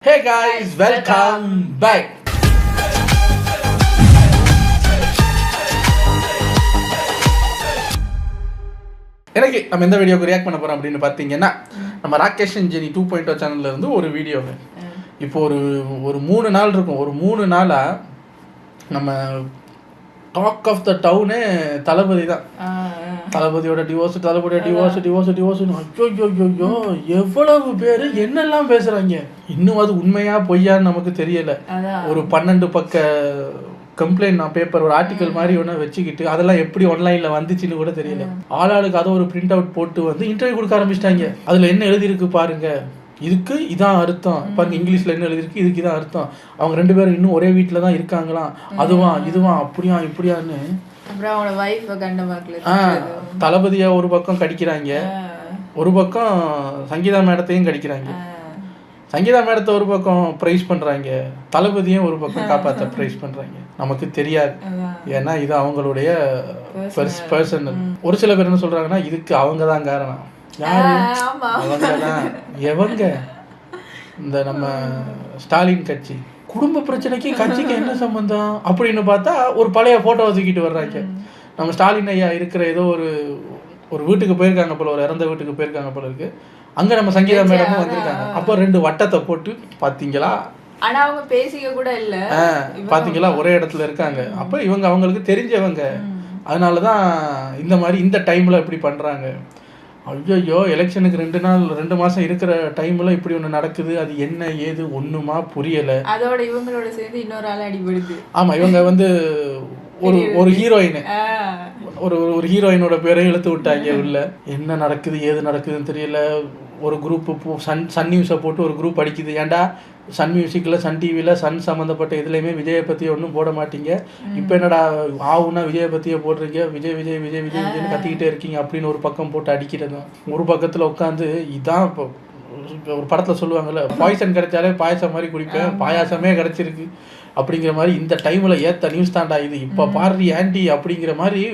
Hey guys, welcome back. எனக்கு நம்ம எந்த வீடியோக்கு ரியாக்ட் பண்ண போறோம் அப்படின்னு பார்த்தீங்கன்னா நம்ம ராகேஷ் அண்ட் ஜெனி 2.0 சேனல்ல இருந்து ஒரு வீடியோ. இப்போ ஒரு 3 நாள் இருக்கும். ஒரு 3 நாளா நம்ம டாக் ஆஃப் த டவுனே தளபதி தான். தளபதியோட டிவோர்ஸ் ஐயோ எவ்வளவு பேர் என்னெல்லாம் பேசுறாங்க. இன்னும் அது உண்மையா பொய்யான்னு நமக்கு தெரியல. ஒரு 12 பக்க கம்ப்ளைண்ட் நான் பேப்பர் ஒரு ஆர்டிக்கல் மாதிரி ஒன்று வச்சுக்கிட்டு அதெல்லாம் எப்படி ஆன்லைனில் வந்துச்சுன்னு கூட தெரியல. ஆளாளுக்கு அதை ஒரு பிரிண்ட் அவுட் போட்டு வந்து இன்டர்வியூ கொடுக்க ஆரம்பிச்சிட்டாங்க. அதில் என்ன எழுதியிருக்கு பாருங்க, இதுக்கு இதான் அர்த்தம் பாருங்க, இங்கிலீஷில் என்ன எழுதிருக்கு இதுக்கு இதான் அர்த்தம், அவங்க 2 பேரும் இன்னும் ஒரே வீட்டில் தான் இருக்காங்களாம், அதுவா இதுவா அப்படியா இப்படியான்னு தளபதியா ஒரு பக்கம் கடிக்கிறாங்க, ஒரு பக்கம் சங்கீதா மேடத்தையும் கடிக்கிறாங்க. சங்கீதா மேடத்தை ஒரு பக்கம் ப்ரைஸ் பண்ணுறாங்க, தளபதியும் ஒரு பக்கம் காப்பாற்ற ப்ரைஸ் பண்ணுறாங்க. நமக்கு தெரியாது, ஏன்னா இது அவங்களுடைய பர்சனல். ஒரு சில பேர் என்ன சொல்கிறாங்கன்னா இதுக்கு அவங்க தான் காரணம். யாரு அவங்க தான் எவங்க, இந்த நம்ம ஸ்டாலின் கட்சி. குடும்ப பிரச்சனைக்கு கட்சிக்கு என்ன சம்பந்தம் அப்படின்னு பார்த்தா ஒரு பழைய ஃபோட்டோவை தூக்கிட்டு வர்றாங்க. நம்ம ஸ்டாலின் ஐயா இருக்கிற ஏதோ ஒரு வீட்டுக்கு போயிருக்காங்க போல, ஒரு இறந்த வீட்டுக்கு போயிருக்காங்க போல இருக்கு. அங்க நம்ம சங்கீதா மேடமும் வந்திருக்காங்க. அப்போ 2 வட்டத்தை போட்டு பாத்தீங்களா, ஆனா அவங்க பேசிக்க கூட இல்ல, பாத்தீங்களா ஒரே இடத்துல இருக்காங்க. அப்ப இவங்க அவங்களுக்கு தெரிஞ்சவங்க, அதனாலதான் இந்த மாதிரி இந்த டைம்ல இப்படி பண்றாங்க. ஐயோ எலெக்ஷனுக்கு 2 மாசம் இருக்கிற டைம்ல இப்படி ஒண்ணு நடக்குது, அது என்ன ஏது ஒண்ணுமா புரியல. அதோட இவங்களோட சேர்ந்து இன்னொரு ஆள் அடிபடுது. ஆமா, இவங்க வந்து ஒரு ஹீரோயின், ஒரு ஹீரோயினோட பேரை இழுத்து விட்டாங்க உள்ள. என்ன நடக்குது ஏது நடக்குதுன்னு தெரியல. ஒரு குரூப் சன் நியூஸை போட்டு ஒரு குரூப் அடிக்குது, ஏன்டா சன் மியூசிக்கில் சன் டிவியில் சன் சம்மந்தப்பட்ட இதுலேயுமே விஜயை பற்றி ஒன்றும் போட மாட்டீங்க, இப்போ என்னடா ஆவுன்னா விஜயை பற்றியே போடுறீங்க, விஜய் விஜய் விஜய் விஜய் விஜய்னு கத்திக்கிட்டே இருக்கீங்க அப்படின்னு ஒரு பக்கம் போட்டு அடிக்கிறதும். ஒரு பக்கத்தில் உட்காந்து இதான் இப்போ ஒரு படத்தில் சொல்லுவாங்கல்ல, பாய்சன் கிடைச்சாலே பாயசம் மாதிரி குடிப்பேன், பாயாசமே கிடைச்சிருக்கு அப்படிங்கிற மாதிரி இந்த டைமில் ஏற்ற நியூஸ் தாண்டா இது, இப்போ பாரு ஆன்டி அப்படிங்கிற மாதிரி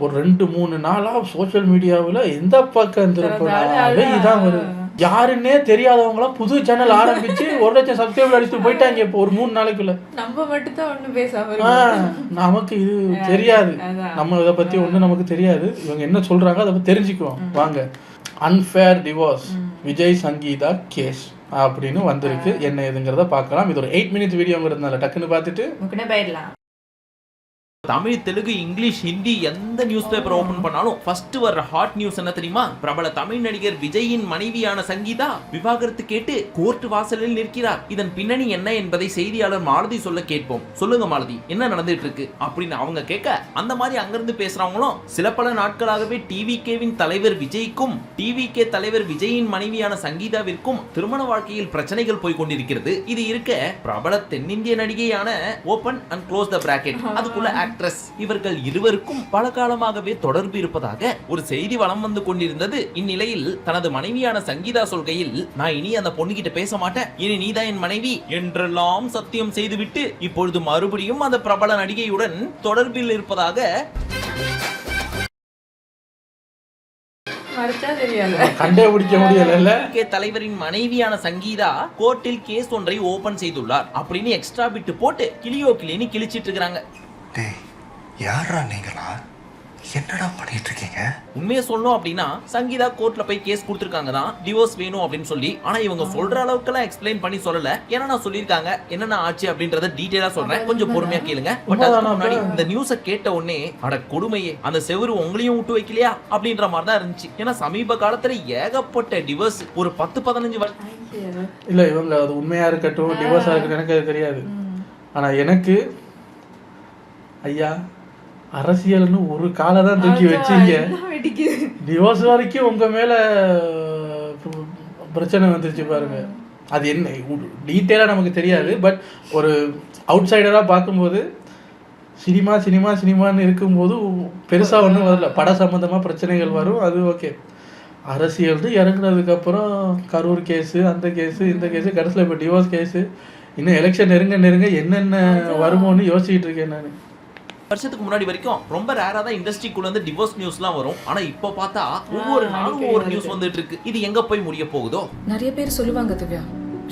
ஒரு 2-3 நாளாக சோஷியல் மீடியாவில் எந்த பக்கம் திருப்பினாலே இதான் வருது. யாருன்னே தெரியாதவங்களாம் புது சேனல் ஆரம்பிச்சு 1 லட்சம் சப்ஸ்கிரைபர் அடிச்சுட்டு போயிட்டாங்க. இப்போ ஒரு 3 நாளைக்குள்ள நம்ம மட்டும் தான் ஒன்றும் பேசாம, நமக்கு இது தெரியாது, நம்ம இதை பற்றி ஒன்றும் நமக்கு தெரியாது. இவங்க என்ன சொல்கிறாங்க அதை பற்றி தெரிஞ்சுக்குவோம் வாங்க. Unfair divorce Vijay Sangeetha case அப்படின்னு வந்திருக்கு. என்ன ஏதுங்கிறத பார்க்கலாம். இது ஒரு 8 மினிட்ஸ் வீடியோங்கிறதுனால டக்குன்னு பார்த்துட்டு போயிடலாம். தமிழ், தெலுங்கு, இங்கிலீஷ், ஹிந்தி எந்த நியூஸ் பேப்பர் ஓபன் பண்ணாலும் ஃபர்ஸ்ட் வர்ற ஹாட் நியூஸ் என்ன தெரியுமா? பிரபல தமிழ் நடிகர் விஜயின் மனைவியான சங்கீதா விவாகரத்து கேட்டு கோர்ட் வாசலில் நிற்கிறார். இதன் பின்னணி என்ன என்பதை செய்தியாளர் மாலதி சொல்ல கேட்போம். சொல்லுங்க மாலதி, என்ன நடந்துட்டு இருக்கு அப்படின்னு அவங்க கேட்க, அந்த மாதிரி அங்கிருந்து பேசுறவங்களும் சில பல நாட்களாகவே டிவிகேவின் தலைவர் விஜய்க்கும் டிவிகே தலைவர் விஜயின் மனைவியான சங்கீதாவிற்கும் திருமண வாழ்க்கையில் பிரச்சனைகள் போய் கொண்டிருக்கிறது. இது இருக்க பிரபல தென்னிந்திய நடிகையான open and close the bracket அதுக்குள்ள இவர்கள் இருவருக்கும் பல காலமாகவே தொடர்பு இருப்பதாக ஒரு செய்தி வலம் வந்து கொண்டிருந்தது. இந்நிலையில் தனது மனைவியான சங்கீதா சொல்கையில், நான் இனி அந்த பொண்ணுகிட்ட பேச மாட்டேன், இனி நீதான் என் மனைவி என்றெல்லாம் சத்தியம் செய்துவிட்டு இப்பொழுது மறுபடியும் அந்த பிரபல நடிகையுடன் தொடர்பில் இருப்பதாக கண்டுபிடிக்க முடியல. தலைவரின் மனைவியான சங்கீதா கோர்ட்டில் கேஸ் ஒன்றை ஓபன் செய்துள்ளார் அப்படின்னு எக்ஸ்ட்ரா பிட்டு போட்டு கிளியோ கிளின்னு கிழிச்சிட்டு இருக்காங்க. யாரா நீங்களா, என்னடா பண்ணிட்டு இருக்கீங்க? உண்மையை சொல்லணும் அப்படின்னா சங்கீதா கோர்ட்ல போய் கேஸ் கொடுத்திருக்காங்க தான், டிவோர்ஸ் வேணும் அப்படின்னு சொல்லி. ஆனா இவங்க சொல்ற அளவுக்கு எக்ஸ்பிளைன் பண்ணி சொல்லல. ஏன்னா சொல்லிருக்காங்க என்னென்ன ஆச்சு அப்படின்றத டீடைலா சொல்றேன், கொஞ்சம் பொறுமையா கேளுங்க. பட் அதுக்கு முன்னாடி இந்த நியூஸை கேட்ட உடனே அட கொடுமையே, அந்த செவரு உங்களையும் விட்டு வைக்கலையா அப்படின்ற மாதிரி தான் இருந்துச்சு. ஏன்னா சமீப காலத்துல ஏகப்பட்ட டிவோர்ஸ், ஒரு 10-15 வருஷம் இல்ல இவங்க அது உண்மையா இருக்கட்டும் டிவோர்ஸா இருக்கட்டும் எனக்கு அது தெரியாது. ஆனா எனக்கு ஐயா அரசியல்னு ஒரு காலை தான் தூக்கி வச்சீங்க, டிவோர்ஸ் வரைக்கும் உங்க மேல பிரச்சனை வந்துருச்சு பாருங்க. அது என்ன டீட்டெயிலா நமக்கு தெரியாது. பட் ஒரு அவுட் சைடரா பார்க்கும்போது சினிமான்னு இருக்கும்போது பெருசா ஒன்றும் வரல. பட சம்பந்தமா பிரச்சனைகள் வரும், அது ஓகே. அரசியல் இறங்குனதுக்கு அப்புறம் கரூர் கேஸு, அந்த கேஸு, இந்த கேஸு, கடைசியில் இப்போ டிவோர்ஸ் கேஸு, இன்னும் எலெக்ஷன் நெருங்க என்னென்ன வருமோன்னு யோசிச்சுட்டு இருக்கேன் நான். வருஷத்துக்கு முன்னாடி வரைக்கும் ரொம்ப ரேரா தான் இண்டஸ்ட்ரிக்குள்ள இருந்து டிவோர்ஸ் நியூஸ்லாம் வரும். ஆனா இப்ப பார்த்தா ஒவ்வொரு நாளும் ஒவ்வொரு நியூஸ் வந்துட்டு இருக்கு. இது எங்க போய் முடிய போகுதோ? நிறைய பேர் சொல்லுவாங்க திவ்யா,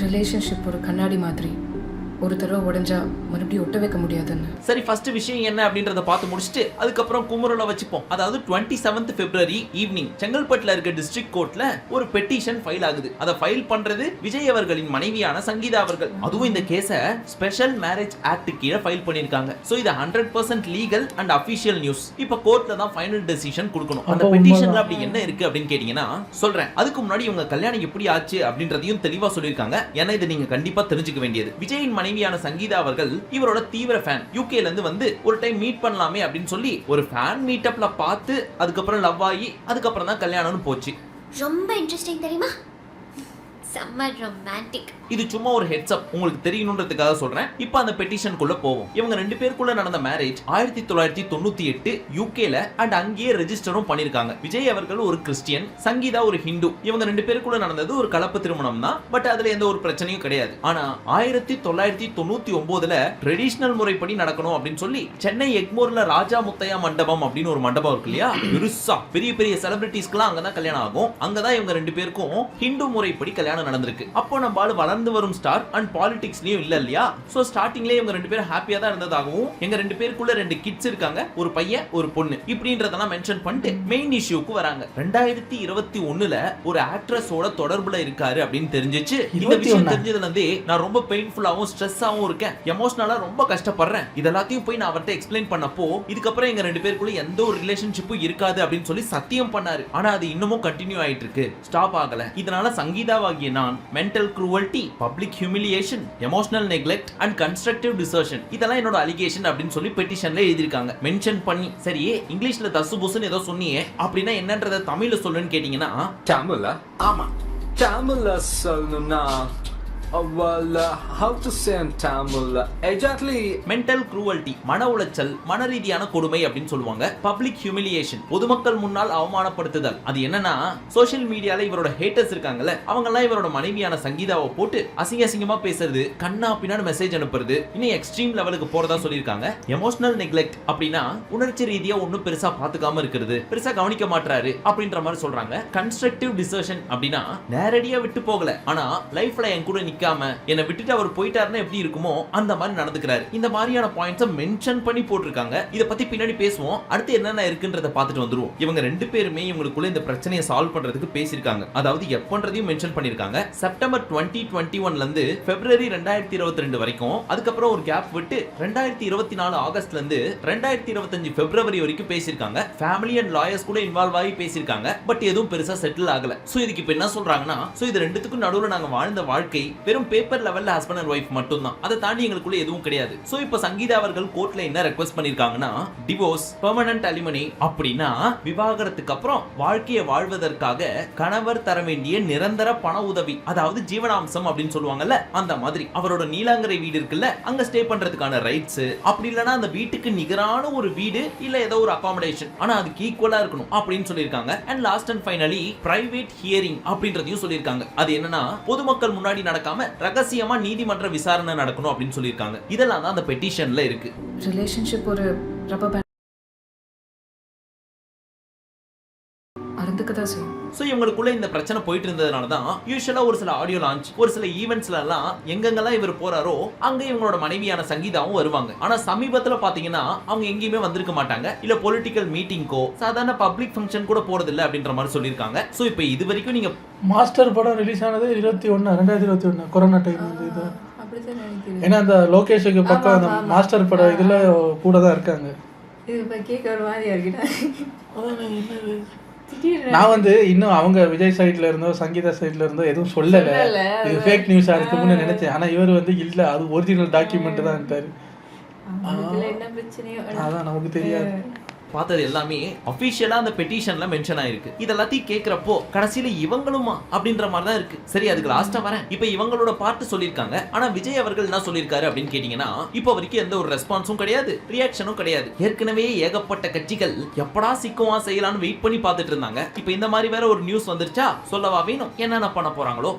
ரிலேஷன்ஷிப் ஒரு கண்ணாடி மாதிரி, ஒரு தடவை உடைஞ்சா மறுபடியும் ஒட்ட வைக்க முடியாதுன்னு. சரி, ஃபர்ஸ்ட் விஷயம் என்ன அப்படின்றத பார்த்து முடிச்சுட்டு அதுக்கப்புறம் குமுறலை வச்சுப்போம். அதாவது 27th February ஈவினிங் செங்கல்பட்டுல இருக்க டிஸ்ட்ரிக்ட் கோர்ட்ல ஒரு பெட்டிஷன் ஃபைல் ஆகுது. அதை ஃபைல் பண்றது விஜய் அவர்களின் மனைவியான சங்கீதா அவர்கள். அதுவும் இந்த கேஸை ஸ்பெஷல் மேரேஜ் ஆக்ட் கீழே ஃபைல் பண்ணிருக்காங்க. சோ இது 100% லீகல் அண்ட் அபிஷியல் நியூஸ். இப்ப கோர்ட்ல தான் ஃபைனல் டெசிஷன் கொடுக்கணும். அந்த பெட்டிஷன்ல அப்படி என்ன இருக்கு அப்படின்னு கேட்டீங்கன்னா சொல்றேன். அதுக்கு முன்னாடி இவங்க கல்யாணம் எப்படி ஆச்சு அப்படின்றதையும் தெளிவா சொல்லியிருக்காங்க. ஏன்னா இது நீங்க கண்டிப்பா தெரிஞ்சுக்க வேண்டியது. விஜயின் மனைவியான சங்கீதா அவர்கள் இவரோட தீவிர ஃபேன். யூகேல இருந்து வந்து ஒரு டைம் மீட் பண்ணலாமே அப்படின்னு சொல்லி ஒரு ஃபேன் மீட்டப்ல பார்த்து அதுக்கப்புறம் லவ் ஆகி அதுக்கப்புறம் தான் கல்யாணம்னு போச்சு. ரொம்ப இன்ட்ரெஸ்டிங் தெரியுமா? செம்ம ரொமான்டிக். இது சும்மா ஒரு ஹெட்ஸ் அப் உங்களுக்கு தெரியணும்ன்றதுக்காக சொல்றேன். இப்போ அந்த பெட்டிஷனுக்குள்ள போவோம். இவங்க ரெண்டு பேருக்குள்ள நடந்த மேரேஜ் 1998 யூகேல அண்ட் அங்கேயே ரெஜிஸ்டரும் பண்ணிருக்காங்க. விஜய் அவர்கள் ஒரு கிறிஸ்டியன், சங்கீதா ஒரு ஹிந்து. இவங்க ரெண்டு பேருக்குள்ள நடந்தது ஒரு கலப்பு திருமணம் தான். பட் அதுல எந்த ஒரு பிரச்சனையும் கிடையாது. ஆனா 1999ல ட்ரெடிஷனல் முறைப்படி நடக்கணும் அப்படின்னு சொல்லி சென்னை எக்மோர்ல ராஜா முத்தையா மண்டபம் அப்படின்னு ஒரு மண்டபம் இருக்கு இல்லையா, பெருசா பெரிய பெரிய செலிபிரிட்டிஸ்க்குலாம் அங்கதான் கல்யாணம் ஆகும். அங்கதான் இவங்க ரெண்டு பேருக்கும் ஹிந்து முறைப்படி கல்யாணம் நடந்திருக்கு. அப்போ நம்ம ஆளு வளர்ந்து வரும் ஸ்டார் அண்ட் பாலிடிக்ஸ்லயும் இல்ல இல்லையா. சோ ஸ்டார்டிங்லயே இவங்க ரெண்டு பேரும் ஹாப்பியா தான் இருந்ததாகவும் எங்க ரெண்டு பேருக்குள்ள 2 கிட்ஸ் இருக்காங்க, ஒரு பையன் ஒரு பொண்ணு இப்படின்றதெல்லாம் மென்ஷன் பண்ணிட்டு மெயின் இஷ்யூக்கு வராங்க. 2021ல ஒரு ஆக்ட்ரஸோட தொடர்புல இருக்காரு அப்படின்னு தெரிஞ்சிச்சு. இந்த விஷயம் தெரிஞ்சதுல இருந்தே நான் ரொம்ப பெயின்ஃபுல்லாவும் ஸ்ட்ரெஸ்ஸாவும் இருக்கேன், எமோஷனலா ரொம்ப கஷ்டப்படுறேன். இதெல்லாத்தையும் போய் நான் அவர்கிட்ட எக்ஸ்பிளைன் பண்ணப்போ இதுக்கப்புறம் எங்க ரெண்டு பேருக்குள்ள எந்த ஒரு ரிலேஷன்ஷிப்பும் இருக்காது அப்படின்னு சொல்லி சத்தியம் பண்ணாரு. ஆனா அது இன்னமும் கண்டினியூ ஆயிட்டு இருக்கு, ஸ்டாப் ஆகல. இதனால சங்கீதாவாகிய நான் mental cruelty, public humiliation, emotional neglect and constructive desertion இதெல்லாம் என்னோட அலிகேஷன் அப்படின்னு சொல்லி பெட்டிஷன்ல எழுதிருக்காங்க, மென்ஷன் பண்ணி. சரி, இங்கிலீஷ்ல தசு புசுன்னு ஏதோ சொன்னியே அப்படின்னா என்னன்றத தமிழ்ல சொல்லுன்னு கேட்டீங்கன்னா தமிழ்ல? ஆமா, தமிழ்ல சொல்லணும்னா how to say in Tamil exactly? Mental cruelty மன உளைச்சல், மன ரீதியான கொடுமை அப்படின்னு சொல்லுவாங்க. பப்ளிக் ஹியூமிலியேஷன் பொதுமக்கள் முன்னால் அவமானப்படுத்துதல். அது என்னன்னா சோஷியல் மீடியால இவரோட ஹேட்டர்ஸ் இருக்காங்கல்ல, அவங்க எல்லாம் இவரோட மனைவியான சங்கீதாவை போட்டு அசிங்கமா பேசுறது, கண்ணா பின்னாடி மெசேஜ் அனுப்புறது, இன்னும் எக்ஸ்ட்ரீம் லெவலுக்கு போறதா சொல்லியிருக்காங்க. எமோஷனல் நெக்லெக்ட் அப்படின்னா உணர்ச்சி ரீதியா ஒன்னும் பெருசா பாத்துக்காம இருக்கிறது, பெருசா கவனிக்க மாட்டாரு அப்படின்ற மாதிரி சொல்றாங்க. கன்ஸ்ட்ரக்டிவ் டிசர்ஷன் அப்படின்னா நேரடியா விட்டு போகல, ஆனா லைஃப்ல என் கூட என்ன விட்டுட்டு அவர் போயிட்டாருன்னா எப்படி இருக்குமோ அந்த மாதிரி நடந்துக்கிறாரு. இந்த மாதிரியான பாயிண்ட்ஸை மென்ஷன் பண்ணி போட்டிருக்காங்க. இத பத்தி பின்னாடி பேசுவோம். அடுத்து என்னென்ன இருக்குன்றத பார்த்துட்டு வந்துருவோம். இவங்க ரெண்டு பேருமே இவங்களுக்குள்ள இந்த பிரச்சனையை சால்வ் பண்றதுக்கு பேசியிருக்காங்க. அதாவது எப்பன்றதையும் மென்ஷன் பண்ணிருக்காங்க. செப்டம்பர் 2021ல இருந்து பிப்ரவரி 2022 வரைக்கும், அதுக்கப்புறம் ஒரு கேப் விட்டு 2024 ஆகஸ்ட்ல இருந்து 2025 பிப்ரவரி வரைக்கும் பேசியிருக்காங்க. ஃபேமிலி அண்ட் லாயர்ஸ் கூட இன்வால்வ் ஆகி பேசியிருக்காங்க. பட் எதுவும் பெருசா செட்டில் ஆகல. சோ இதுக்கு இப்ப என்ன சொல்றாங்கன்னா, சோ இது ரெண்டுத்துக்கும் நடுவுல நாங்க வாழ்ந்த வாழ்க்கை வெறும் பேப்பர் லெவல்ல ஹஸ்பண்ட் அண்ட் வைஃப் மட்டும் தான், அதை தாண்டி எங்களுக்குள்ள எதுவும் கிடையாது. சோ இப்போ சங்கீதா அவர்கள் கோர்ட்ல என்ன ரெக்வெஸ்ட் பண்ணிருக்காங்கன்னா, டிவோர்ஸ், பெர்மனன்ட் அலிமனி அப்படின்னா விவாகரத்துக்கு அப்புறம் வாழ்க்கையை வாழ்வதற்காக கணவர் தர வேண்டிய நிரந்தர பண உதவி, அதாவது ஜீவனாம்சம் அப்படின்னு சொல்லுவாங்கல்ல அந்த மாதிரி. அவரோட நீலாங்கரை வீடு இருக்குல்ல, அங்க ஸ்டே பண்றதுக்கான ரைட்ஸ், அப்படி இல்லனா அந்த வீட்டுக்கு நிகரான ஒரு வீடு இல்ல ஏதோ ஒரு அகாமடேஷன், ஆனா அதுக்கு ஈக்குவலா இருக்கணும் அப்படின்னு சொல்லிருக்காங்க. And last and finally private hearing அப்படின்றதையும் சொல்லிருக்காங்க. அது என்னன்னா பொதுமக்கள் முன்னாடி நடக்காம ரகசியமா நீதிமன்ற விசாரணை நடக்கணும் அப்படின்னு சொல்லியிருக்காங்க. இதெல்லாம் தான் அந்த பெட்டிஷன்ல இருக்கு. ரிலேஷன்ஷிப் ஒரு ரப்பர் பேண்ட் அறந்துக்கதான் செய்யும். சோ இவங்களுக்குள்ள இந்த பிரச்சனை போயிட்டு இருந்ததுனால தான் யூசுவலா ஒரு சில ஆடியோ லான்ச், ஒரு சில ஈவென்ட்ஸ்ல எல்லாம் எங்கெங்கெல்லாம் இவர் போறாரோ அங்க இவங்களோட மனைவியான சங்கீதாவும் வருவாங்க. ஆனா சமீபத்துல பாத்தீங்கன்னா அவங்க எங்கேயுமே வந்திருக்க மாட்டாங்க, இல்ல பொலிட்டிக்கல் மீட்டிங்கோ சாதாரண பப்ளிக் ஃபங்க்ஷன் கூட போறது இல்ல அப்படின்ற மாதிரி சொல்லியிருக்காங்க. சோ இப்போ இது வரைக்கும் நீங்க மாஸ்டர் படம் ரிலீஸ் ஆனது 2021 கொரோனா டைம் வந்து இது அப்படிதான் நினைக்கிறேன். ஏன்னா அந்த லோகேஷுக்கு பக்கம் அந்த மாஸ்டர் படம் இதுல கூட தான் இருக்காங்க. இது இப்ப கேட்க ஒரு மாதிரியா இருக்குடா. நான் வந்து இன்னும் அவங்க விஜய் சைட்ல இருந்தோ சங்கீதா சைட்ல இருந்தோ எதுவும் சொல்லல, இது ஃபேக் நியூஸா இருக்கும்னு நினைச்சேன். ஆனா இவர் வந்து இல்ல, அது ஒரிஜினல் டாக்குமெண்ட் தான் இருக்காரு. என்ன பிரச்சனையோ அதான் நமக்கு தெரியாது. பார்த்தது எல்லாமே அபிஷியலா அந்த பெட்டிஷன்ல மென்ஷன் ஆயிருக்கு. இதெல்லாத்தையும் கேட்கிறப்போ கடைசியில இவங்களுமா அப்படின்ற மாதிரி தான் இருக்கு. சரி, அதுக்கு லாஸ்டா வரேன். இப்போ இவங்களோட பார்ட் சொல்லியிருக்காங்க. ஆனா விஜய் அவர்கள் என்ன சொல்லியிருக்காரு அப்படின்னு கேட்டீங்கன்னா, இப்போ வரைக்கும் எந்த ஒரு ரெஸ்பான்ஸும் கிடையாது, ரியாக்ஷனும் கிடையாது. ஏற்கனவே ஏகப்பட்ட கட்சிகள் எப்படா சிக்குவா செய்யலாம்னு வெயிட் பண்ணி பார்த்துட்டு இருந்தாங்க. இப்போ இந்த மாதிரி வேற ஒரு நியூஸ் வந்துருச்சா, சொல்லவா வேணும், என்னென்ன பண்ண போறாங்களோ.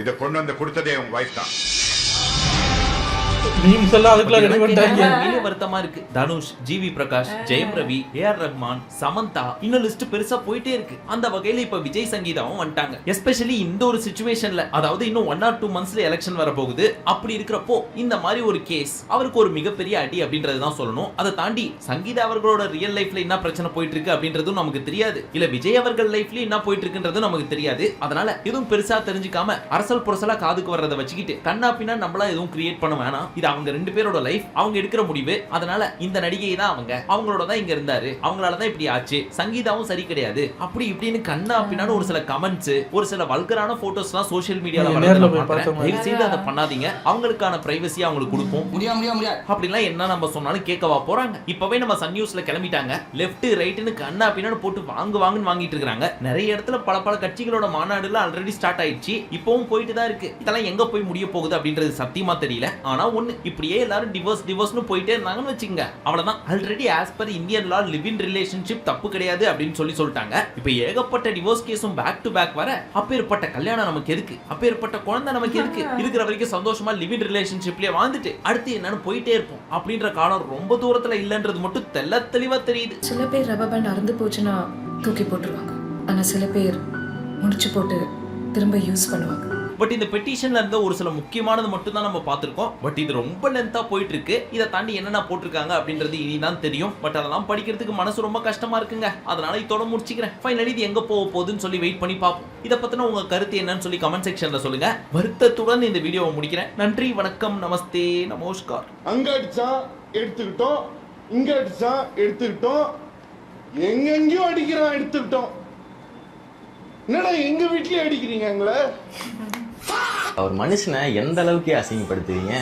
இதை கொண்டு வந்து கொடுத்ததே உங்க வைஃப் தான். மீம்ஸ் எல்லாம் அதுக்குள்ள ரெடி பண்ணிட்டாங்க. வெளிய வருத்தமா இருக்கு. தனுஷ், ஜிவி பிரகாஷ், ஜெயம் ரவி, ஏஆர் ரஹ்மான், சமந்தா, இன்னும் லிஸ்ட் பெருசா போயிட்டே இருக்கு. அந்த வகையில இப்ப விஜய் சங்கீதாவும் வந்துட்டாங்க. எஸ்பெஷலி இந்த ஒரு சிச்சுவேஷன்ல, அதாவது இன்னும் 1 or 2 monthsல எலெக்ஷன் வர போகுது. அப்படி இருக்கிறப்போ இந்த மாதிரி ஒரு கேஸ் அவருக்கு ஒரு மிகப்பெரிய அடி அப்படின்றது தான் சொல்லணும். அதை தாண்டி சங்கீதா அவர்களோட ரியல் லைஃப்ல என்ன பிரச்சனை போயிட்டு இருக்கு அப்படின்றதும் நமக்கு தெரியாது. இல்ல விஜய் அவர்கள் லைஃப்ல என்ன போயிட்டு இருக்குன்றதும் நமக்கு தெரியாது. அதனால எதுவும் பெருசா தெரிஞ்சுக்காம அரசல் புரசலா காதுக்கு வர்றதை வச்சுக்கிட்டு கண்ணா பின்னா நம்மளா எதுவும் கிரியேட் பண்ண வேணாம். இது அவங்க 2 பேரோட லைஃப், அவங்க எடுக்கிற முடிவு. அதனால இந்த நடிகை தான் அவங்களோட தான் இங்க இருந்தாரு, அவங்களால தான் இப்படி ஆச்சு, சங்கீதாவும் சரி கிடையாது அப்படி இப்படின்னு கண்ணா பின்னான்னு ஒரு சில கமெண்ட்ஸ், ஒரு சில வல்கரான போட்டோஸ்லாம் சோஷியல் மீடியால தயவு செய்து அதை பண்ணாதீங்க. அவங்களுக்கான பிரைவசி அவங்களுக்கு கொடுப்போம். அப்படிலாம் என்ன நம்ம சொன்னாலும் கேட்கவா போறாங்க. இப்பவே நம்ம சன் நியூஸ்ல கிளம்பிட்டாங்க. லெஃப்ட் ரைட்னு கண்ணா பின்னான்னு போட்டு வாங்குன்னு வாங்கிட்டு இருக்காங்க. நிறைய இடத்துல பல கட்சிகளோட மாநாடுல ஆல்ரெடி ஸ்டார்ட் ஆயிடுச்சு. இப்பவும் போயிட்டு தான் இருக்கு. இதெல்லாம் எங்க போய் முடிய போகுது அப்படின்றது சத்தியமா தெரியல. ஆனா ஒண்ணு, இப்படியே எல்லாரும் டிவோர்ஸ்னு போயிட்டே இருந்தாங்கன்னு வச்சுங்க, அவ்வளவுதான். Already as per Indian law live in relationship தப்பு கிடையாது அப்படின்னு சொல்லிட்டாங்க. இப்போ ஏகப்பட்ட டிவோர்ஸ் கேஸும் பேக் டு பேக் வர, அப்பேற்பட்ட கல்யாணம் நமக்கு எதுக்கு, அப்பேற்பட்ட குழந்தை நமக்கு எதுக்கு, இருக்கிற வரைக்கும் சந்தோஷமா லிவ் இன் ரிலேஷன்ஷிப்லயே வாழ்ந்துட்டு அடுத்து என்னன்னு போயிட்டே இருப்போம் அப்படின்ற காலம் ரொம்ப தூரத்துல இல்லன்றது மட்டும் தெளிவா தெரியுது. சில பேர் ரப்பர் பேண்ட் அறுந்து போச்சுன்னா தூக்கி போட்டுருவாங்க. ஆனா சில பேர் முடிச்சு போட்டு திரும்ப யூஸ் பண்ணுவாங்க. பட் இந்த பெட்டிஷன்ல இருந்த ஒரு சில முக்கியமானது மட்டும் தான் நம்ம பார்த்திருக்கோம். பட் இது ரொம்ப லென்த்தா போயிட்டு இருக்கு. இதை தாண்டி என்னென்ன போட்டிருக்காங்க அப்படின்றது இனிதான் தெரியும். பட் அதெல்லாம் படிக்கிறதுக்கு மனசு ரொம்ப கஷ்டமா இருக்குங்க. அதனால இதோட முடிச்சுக்கிறேன். ஃபைனலி இது எங்க போக போகுதுன்னு சொல்லி வெயிட் பண்ணி பார்ப்போம். இதை பத்தின உங்க கருத்து என்னன்னு சொல்லி கமெண்ட் செக்ஷன்ல சொல்லுங்க. வருத்தத்துடன் இந்த வீடியோவை முடிக்கிறேன். நன்றி, வணக்கம், நமஸ்தே, நமஸ்கார். அங்க அடிச்சா எடுத்துக்கிட்டோம், இங்க அடிச்சா எடுத்துக்கிட்டோம், எங்கெங்கயும் அடிக்கிறான் எடுத்துக்கிட்டோம். என்னடா எங்க வீட்லயே அடிக்கிறீங்க எங்களை? அவர் மனுஷனை எந்த அளவுக்கு அசிங்கப்படுத்துவீங்க?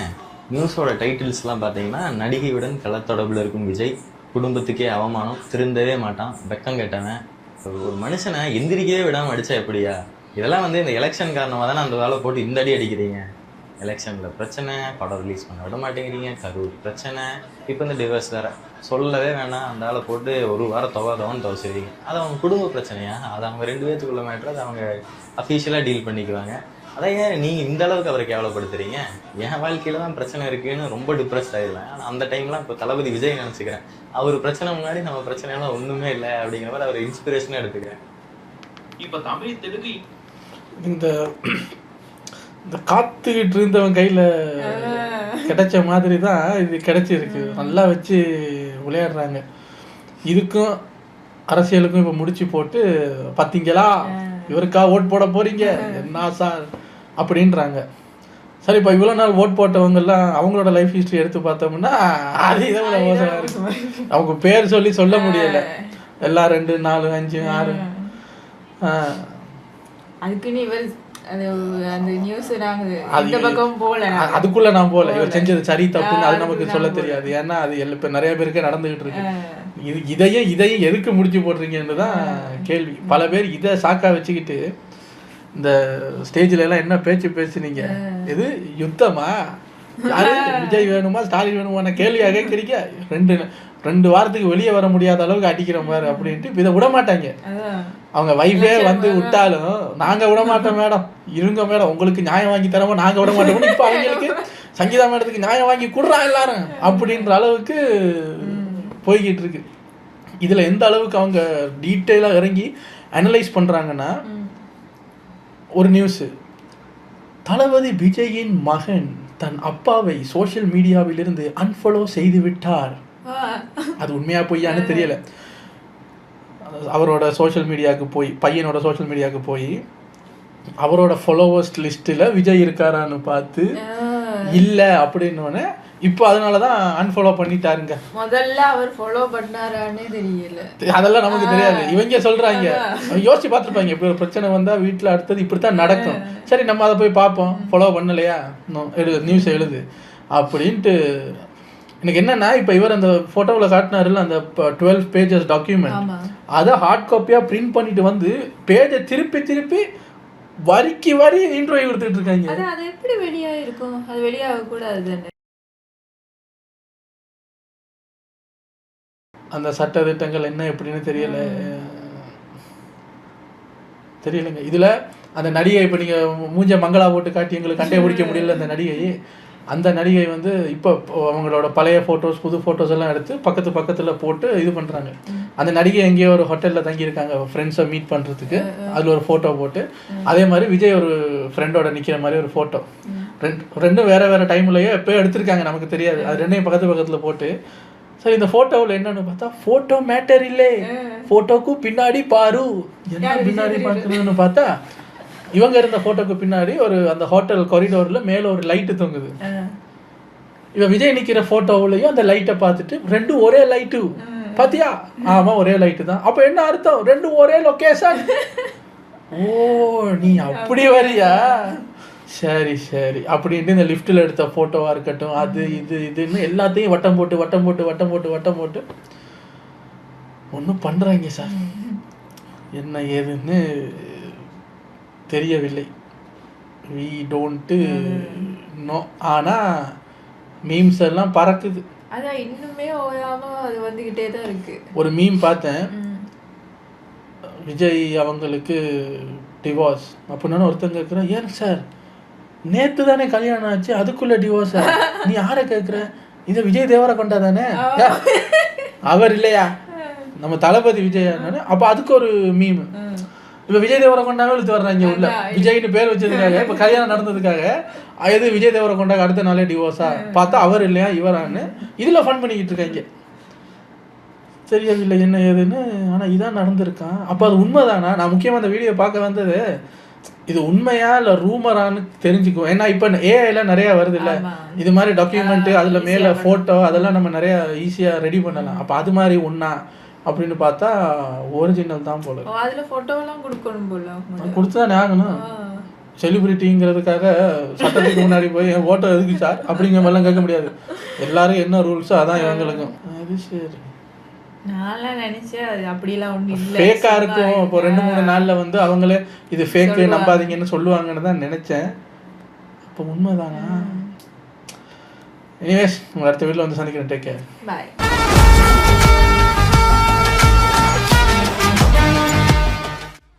நியூஸோட டைட்டில்ஸ்லாம் பார்த்தீங்கன்னா, நடிகையுடன் களத்தொடர்பில் இருக்கும் விஜய், குடும்பத்துக்கே அவமானம், திருந்தவே மாட்டான், வெக்கம் கெட்டவன். ஒரு மனுஷனை எந்திரிக்கவே விடாமல் அடித்தா எப்படியா? இதெல்லாம் இந்த எலெக்ஷன் காரணமாக தானே அந்த வேலை போட்டு இந்த அடி அடிக்கிறீங்க. எலெக்ஷனில் பிரச்சனை, படம் ரிலீஸ் பண்ண விட மாட்டேங்கிறீங்க, கரூர் பிரச்சனை, இப்போ இந்த டிவோர்ஸ் வேறு சொல்லவே வேணாம். அந்த ஆளை போட்டு ஒரு வாரம் துவச்சிருவீங்க. அது அவங்க குடும்ப பிரச்சனையா? அது அவங்க 2 பேர்த்துக்குள்ள மேட்ரு, அது அவங்க அஃபீஷியலாக டீல் பண்ணிக்குவாங்க. அதை ஏன் நீங்கள் இந்த அளவுக்கு அவரை கேவலப்படுத்துறீங்க? என் வாழ்க்கையில் தான் பிரச்சனை இருக்குன்னு ரொம்ப டிப்ரெஸ்ட் ஆகிடுவேன். ஆனால் அந்த டைம்லாம் இப்போ தளபதி விஜய் நினச்சிக்கிறேன். அவர் பிரச்சனை முன்னாடி நம்ம பிரச்சனையெல்லாம் ஒன்றுமே இல்லை அப்படிங்கிற மாதிரி அவர் இன்ஸ்பிரேஷனாக எடுத்துக்கிறேன். இப்போ தமிழ் தெலுங்கு இந்த காத்துக்கிட்டு இருந்தவன் கையில் கிடைச்ச மாதிரி தான் இது கிடைச்சிருக்கு. நல்லா வச்சு விளையாடுறாங்க. இதுக்கும் அரசியலுக்கும் இப்போ முடிச்சு போட்டு, பார்த்தீங்களா இவருக்கா ஓட் போட போறீங்க என்ன சார் அப்படின்றாங்க. சரி, இப்போ இவ்வளோ நாள் ஓட் போட்டவங்கெல்லாம் அவங்களோட லைஃப் ஹிஸ்ட்ரி எடுத்து பார்த்தோம்னா அது இதை விட மோசமாக இருக்கு. அவங்க பேர் சொல்ல முடியலை. எல்லாம் 2, 4, 5, 6 அதுக்குன்னு இவர் அந்த நியூஸ் அந்த பக்கம் போல, அதுக்குள்ள நான் போல. இவர் செஞ்சது சரி தப்புன்னு அது நமக்கு சொல்ல தெரியாது. ஏன்னா அது இப்போ நிறைய பேருக்கே நடந்துகிட்டு இருக்கு. இதையும் எதுக்கு முடிச்சு போடுறீங்கன்னு தான் கேள்வி. பல பேர் இதை சாக்கா வச்சுக்கிட்டு இந்த ஸ்டேஜ்ல எல்லாம் என்ன பேச்சு பேசுனீங்க, இது யுத்தமா, யாரு விஜய் வேணுமா ஸ்டாலின் வேணுமா கேள்வியாக கேட்குறீங்க. 2 வாரத்துக்கு வெளியே வர முடியாத அளவுக்கு அடிக்கிற மாதிரி அப்படின்ட்டு இதை விட மாட்டாங்க. அவங்க வைஃபே விட்டாலும் நாங்க விட மாட்டோம் மேடம், இருங்க மேடம், உங்களுக்கு நியாயம் வாங்கி தரமோ நாங்க விட மாட்டோம். இப்ப அவங்களுக்கு சங்கீதா மேடத்துக்கு நியாயம் வாங்கி கொடுறான் எல்லாரும் அப்படின்ற அளவுக்கு போய்கிட்டு இருக்கு. இதுல எந்த அளவுக்கு அவங்க டீட்டெயிலா இறங்கி அனலைஸ் பண்றாங்கன்னா, ஒரு நியூஸ், தளபதி விஜயின் மகன் தன் அப்பாவை சோஷியல் மீடியாவிலிருந்து அன்ஃபாலோ செய்து விட்டார். அது உண்மையா பொய்யான்னு தெரியல. அவரோட சோஷியல் மீடியாவுக்கு போய், பையனோட சோஷியல் மீடியாவுக்கு போய் அவரோட ஃபாலோவர்ஸ் லிஸ்ட்டில் விஜய் இருக்காரான்னு பார்த்து இல்லை அப்படின்னோடனே இப்போ அதனால தான் அன்ஃபாலோ பண்ணிட்டாருங்க. முதல்ல அவர் ஃபாலோ பண்ணாரான்னு தெரியல, அதெல்லாம் நமக்கு தெரியாது. இவங்க சொல்கிறாங்க, யோசிச்சு பார்த்துருப்பாங்க, இப்படி ஒரு பிரச்சனை வந்தால் வீட்டில் அடுத்தது இப்படி தான் நடக்கும், சரி நம்ம அதை போய் பார்ப்போம், ஃபாலோ பண்ணலையா நியூஸ் எழுது அப்படின்ட்டு. எனக்கு என்னன்னா, இப்போ இவர் அந்த ஃபோட்டோவில் காட்டினாருல அந்த 12 pages டாக்குமெண்ட், அதை ஹார்ட் காப்பியாக பிரிண்ட் பண்ணிட்டு வந்து பேஜை திருப்பி வரிக்கு வரி இன்டர்வியூ கொடுத்துட்டு இருக்காங்க. அது எப்படி வெளியாக இருக்கும்? அது வெளியாக கூடாது. அந்த சட்ட திட்டங்கள் என்ன எப்படின்னு தெரியலைங்க. இதில் அந்த நடிகை, இப்போ நீங்கள் மூஞ்ச மங்களா போட்டு காட்டி எங்களுக்கு கண்டே பிடிக்க முடியல அந்த நடிகை, அந்த நடிகை வந்து இப்போ அவங்களோட பழைய ஃபோட்டோஸ் புது ஃபோட்டோஸ் எல்லாம் எடுத்து பக்கத்தில் போட்டு இது பண்ணுறாங்க. அந்த நடிகை எங்கேயோ ஒரு ஹோட்டலில் தங்கியிருக்காங்க ஃப்ரெண்ட்ஸை மீட் பண்ணுறதுக்கு, அதில் ஒரு ஃபோட்டோ போட்டு, அதே மாதிரி விஜய் ஒரு ஃப்ரெண்டோட நிற்கிற மாதிரி ஒரு ஃபோட்டோ, ரெண்டும் வேறு டைம்லையோ எப்போயோ எடுத்திருக்காங்க, நமக்கு தெரியாது. அது ரெண்டையும் பக்கத்தில் போட்டு, சரி இந்த ஃபோட்டோவில் என்னன்னு பார்த்தா ஃபோட்டோ மேட்டர் இல்லை, ஃபோட்டோக்கும் பின்னாடி பாரு, என்ன பின்னாடி பார்க்கணும்னு பார்த்தா இவங்க இருந்த ஃபோட்டோக்கு பின்னாடி ஒரு அந்த ஹோட்டல் காரிடோரில் மேலே ஒரு லைட்டு தொங்குது. இவன் விஜய் நிற்கிற ஃபோட்டோவிலையும் அந்த லைட்டை பார்த்துட்டு ரெண்டும் ஒரே லைட்டு பார்த்தியா? ஆமாம் ஒரே லைட்டு தான். அப்போ என்ன அர்த்தம்? ரெண்டும் ஒரே லொக்கேஷன். ஓ நீ அப்படி வரியா? சரி அப்படின்ட்டு இந்த லிஃப்ட்டில் எடுத்த ஃபோட்டோவாக இருக்கட்டும், அது இதுன்னு எல்லாத்தையும் வட்டம் போட்டு ஒன்றும் பண்ணுறாங்க சார். என்ன ஏதுன்னு தெரியவில்லை. We don't know. ஆனால் மீம்ஸ் எல்லாம் பறக்குது. அதான் இன்னுமே ஓயாமல் அது வந்துக்கிட்டே தான் இருக்குது. ஒரு மீம் பார்த்தேன், விஜய் அவங்களுக்கு டிவோர்ஸ் அப்படின்னு ஒருத்தங்க கேட்குறேன், ஏன் சார் நேற்று தானே கல்யாணம் ஆச்சு அதுக்குள்ளே டிவோர்ஸா? நீ யாரை கேட்குற? இதை விஜய் தேவரகொண்டா தானே, அவர் இல்லையா நம்ம தளபதி விஜய்? அப்போ அதுக்கு ஒரு மீம். இப்போ விஜய் தேவரகொண்டாவே இழுத்து வர்றாங்க உள்ள, விஜய்னு பேர் வச்சதுக்காக. இப்போ கல்யாணம் நடந்ததுக்காக எது விஜய் தேவரகொண்டாக்கு அடுத்த நாளே டிவோர்ஸா? பார்த்தா அவர் இல்லையா இவரான்னு இதில் ஃபன் பண்ணிக்கிட்டு இருக்காங்க. தெரியவில்லை என்ன ஏதுன்னு. ஆனால் இதான் நடந்திருக்கான். அப்போ அது உண்மைதானா? நான் முக்கியமாக அந்த வீடியோ பார்க்க வந்தது இது உண்மையா இல்லை ரூமரான்னு தெரிஞ்சுக்குவோம். ஏன்னா இப்போ ஏஐல நிறையா வருது இல்லை, இது மாதிரி டாக்குமெண்ட்டு, அதில் மேலே ஃபோட்டோ அதெல்லாம் நம்ம நிறையா ஈஸியாக ரெடி பண்ணலாம். அப்போ அது மாதிரி ஒன்றா அப்படின்னு பார்த்தா ஒரிஜினல் தான் போல. அதில் ஃபோட்டோவெல்லாம் கொடுக்கணும் போல, கொடுத்து தான் ஆகணும். செலிபிரிட்டிங்கிறதுக்காக சட்டத்துக்கு முன்னாடி போய் என் ஓட்டோ எதுக்கு சார் அப்படிங்கிற மாதிரிலாம் கேட்க முடியாது. எல்லாரும் என்ன ரூல்ஸோ அதான் இவங்களுக்கும். அது சரி, நான் நினைச்சேன் அது அப்படிலாம் ஒன்றும் இல்லை, ஃபேக்காக இருக்கும். இப்போ 2-3 நாளில் வந்து அவங்களே இது ஃபேக்கு நம்பாதீங்கன்னு சொல்லுவாங்கன்னு தான் நினச்சேன். அப்போ உண்மைதானா? எனிவேஸ், உங்கள் அடுத்த வீட்டில் வந்து சந்திக்கிறேன். டேக் கேர், பாய்.